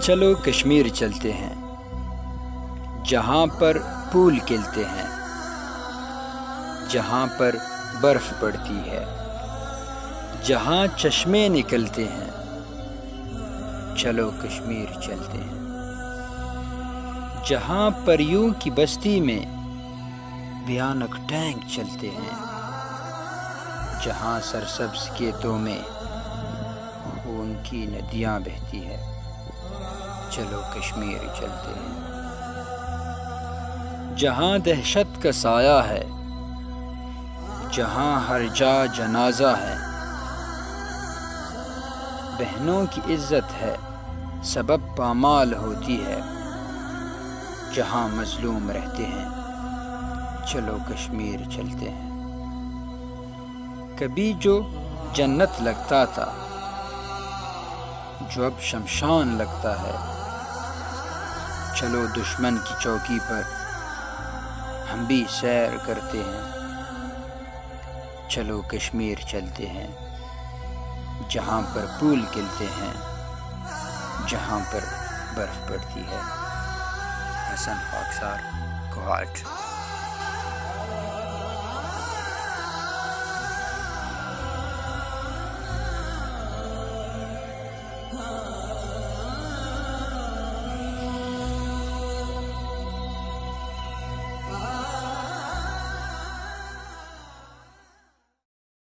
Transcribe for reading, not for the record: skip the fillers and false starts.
چلو کشمیر چلتے ہیں، جہاں پر پھول کھلتے ہیں، جہاں پر برف پڑتی ہے، جہاں چشمے نکلتے ہیں۔ چلو کشمیر چلتے ہیں، جہاں پریوں کی بستی میں بھیانک ٹینک چلتے ہیں، جہاں سرسبز کھیتوں میں خون کی ندیاں بہتی ہے۔ چلو کشمیر چلتے ہیں، جہاں دہشت کا سایہ ہے، جہاں ہر جا جنازہ ہے، بہنوں کی عزت ہے سبب پامال ہوتی ہے، جہاں مظلوم رہتے ہیں۔ چلو کشمیر چلتے ہیں، کبھی جو جنت لگتا تھا جو اب شمشان لگتا ہے۔ چلو دشمن کی چوکی پر ہم بھی سیر کرتے ہیں۔ چلو کشمیر چلتے ہیں، جہاں پر پھول کھلتے ہیں، جہاں پر برف پڑتی ہے۔ حسن خاکسار، کوہاٹ۔